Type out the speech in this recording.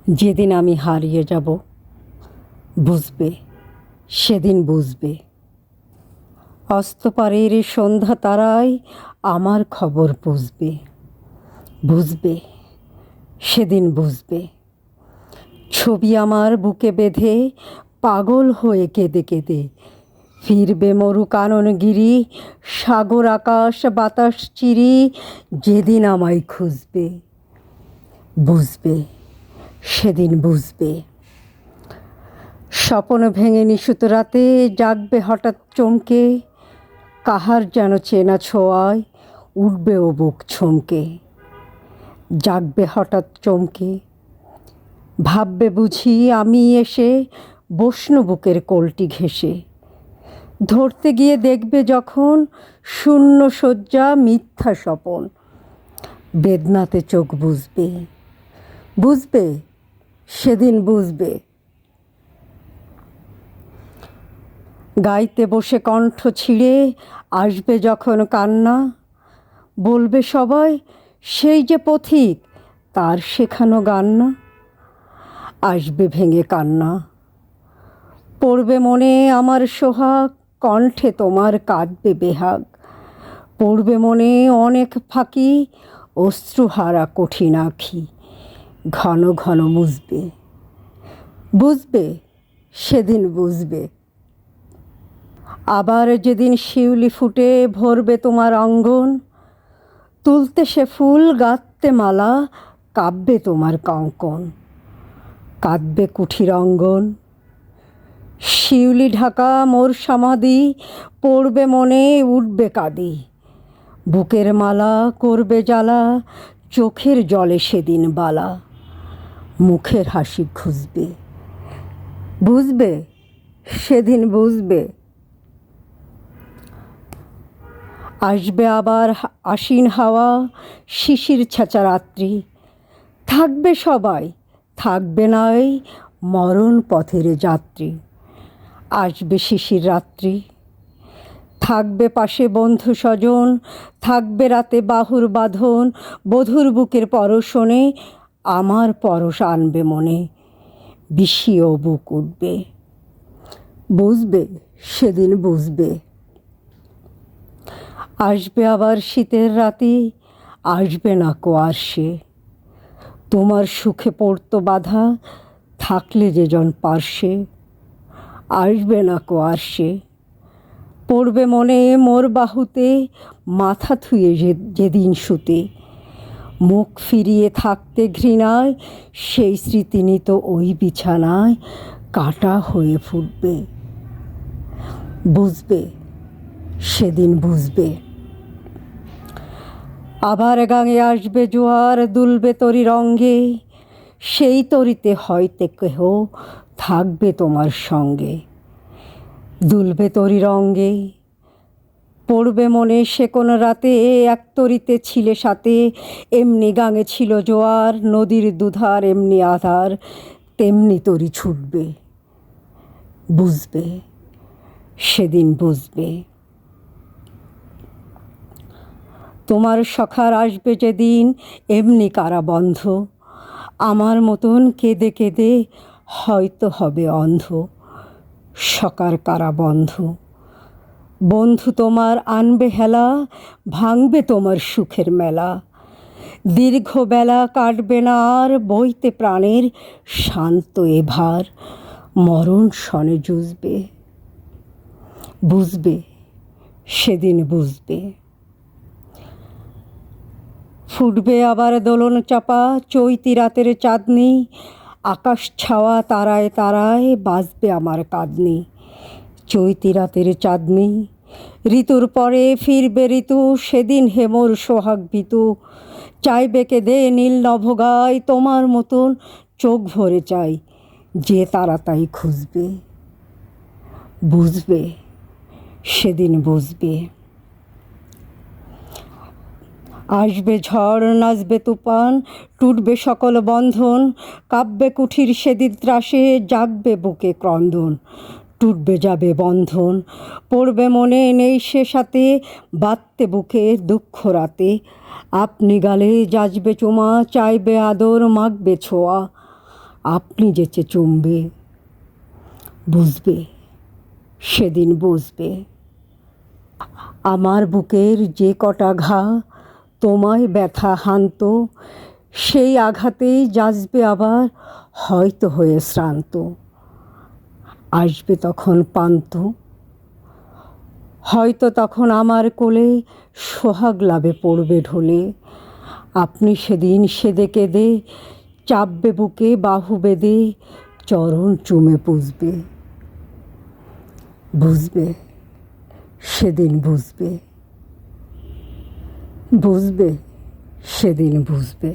যেদিন আমি হারিয়ে যাব বুঝবে, সেদিন বুঝবে। অস্তপারের সন্ধ্যা তারায় আমার খবর বুঝবে, বুঝবে, সেদিন বুঝবে। ছবি আমার বুকে বেঁধে পাগল হয়ে কেঁদে কেঁদে ফিরবে মরু কাননগিরি, সাগর আকাশ বাতাস চিরি, যেদিন আমায় খুঁজবে, বুঝবে, সেদিন বুঝবে। স্বপ্ন ভেঙে নিশুত রাতে জাগবে হঠাৎ চমকে, কাহার যেন চেনা ছোঁয়ায় উঠবে ও বুক ছমকে। জাগবে হঠাৎ চমকে, ভাববে বুঝি আমি এসে বসনু বুকের কোলটি ঘেঁষে। ধরতে গিয়ে দেখবে যখন শূন্য শয্যা মিথ্যা স্বপন, বেদনাতে চোখ বুঝবে, বুঝবে, সেদিন বুঝবে। গাইতে বসে কণ্ঠ ছিঁড়ে আসবে যখন কান্না, বলবে সবাই সেই যে পথিক তার শেখানো গান না। আসবে ভেঙে কান্না, পড়বে মনে আমার সোহাগ, কণ্ঠে তোমার কাঁদবে বেহাগ। পড়বে মনে অনেক ফাঁকি, অশ্রুহারা কঠিন আঁখি ঘন ঘন মুছবে, বুঝবে, সেদিন বুঝবে। আবার যেদিন শিউলি ফুটে ভরবে তোমার অঙ্গন, তুলতে সে ফুল গাঁথতে মালা, কাব্যে তোমার কঙ্কন, কাঁদবে কুঠির অঙ্গন। শিউলি ঢাকা মোর সমাধি, পড়বে মনে উঠবে কাঁদি। বুকের মালা করবে জ্বালা, চোখের জলে সেদিন বালা। মুখের হাসি খুঁজবে, বুঝবে, সেদিন বুঝবে। আসবে আবার আশ্বিন হাওয়া, শিশির ছেঁচা রাত্রি। থাকবে সবাই, থাকবে নাই মরণ পথের যাত্রী। আসবে শিশির রাত্রি, থাকবে পাশে বন্ধু স্বজন, থাকবে রাতে বাহুর বাঁধন। বধুর বুকের পরশনে আমার পরশ আনবে মনে, বিষিয়েও বুক উঠবে, বুঝবে, সেদিন বুঝবে। আসবে আবার শীতের রাতে, আসবে না কুয়াশে। তোমার সুখে পড়তো বাধা, থাকলে যে জন পার্শ্বে। আসবে না কুয়াশে, পড়বে মনে মোর বাহুতে, মাথা থুয়ে যেদিন শুতে। মুখ ফিরিয়ে থাকতে ঘৃণায়, সেই স্মৃতি নিত ওই বিছানায় কাটা হয়ে ফুটবে, বুঝবে, সেদিন বুঝবে। আবার গাঙে আসবে জোয়ার, দুলবে তরি রঙ্গে, সেই তরিতে হয়তো কেহ থাকবে তোমার সঙ্গে। দুলবে তরি রঙ্গে, পড়বে মনে সে কোন রাতে এক তরিতে ছিলে সাথে। এমনি গাঙে ছিল জোয়ার, নদীর দুধার এমনি আধার, তেমনি তরি ছুটবে, বুঝবে, সেদিন বুঝবে। তোমার সখার আসবে যেদিন এমনি কারাবন্ধ, আমার মতন কেঁদে কেঁদে হয়তো হবে অন্ধ। সকার কারাবন্ধ, বন্ধু তোমার আনবে হেলা, ভাঙবে তোমার সুখের মেলা। দীর্ঘ বেলা কাটবে না আর, বইতে প্রাণের শান্ত এ ভার। মরণ শনে জুঝবে, বুঝবে, সেদিন বুঝবে। ফুটবে আবার দোলন চাপা চৈতি রাতের চাঁদনি, আকাশ ছাওয়া তারায় তারায় বাজবে আমার কাঁদনি। চৈতি রাতের চাঁদনি, ঋতুর পরে ফিরবে ঋতু, সেদিন হেমর সোহাগ ভীতু। চাইবে কেঁদে নীল নভগায়, তোমার মতন চোখ ভরে চাই, যে তারা তাই খুঁজবে, বুঝবে, সেদিন বুঝবে। আসবে ঝড় নাচবে তুফান, টুটবে সকল বন্ধন, কাব্যে কুঠির সেদিন ত্রাসে, জাগবে বুকে ক্রন্দন। টুটবে যাবে বন্ধন, পড়বে মনে নেই সে সাথে, বাঁধতে বুকে দুঃখ রাতে। আপনি গালে যাচবে চুমা, চাইবে আদর মাখবে ছোঁয়া। আপনি যেচে চুমবে, বুঝবে সেদিন বুঝবে। আমার বুকের যে কটা ঘা তোমায় ব্যথা হানত, সেই আঘাতেই যাচবে আবার হয়তো হয়ে শ্রান্ত। আসবে তখন পান্ত, হয়তো তখন আমার কোলে সোহাগ লাভে পড়বে ঢলে। আপনি সেদিন সেদে কেঁদে চাপবে বুকে বাহু বেঁধে, চরণ চুমে পুষবে, বুঝবে সেদিন বুঝবে, বুঝবে সেদিন বুঝবে।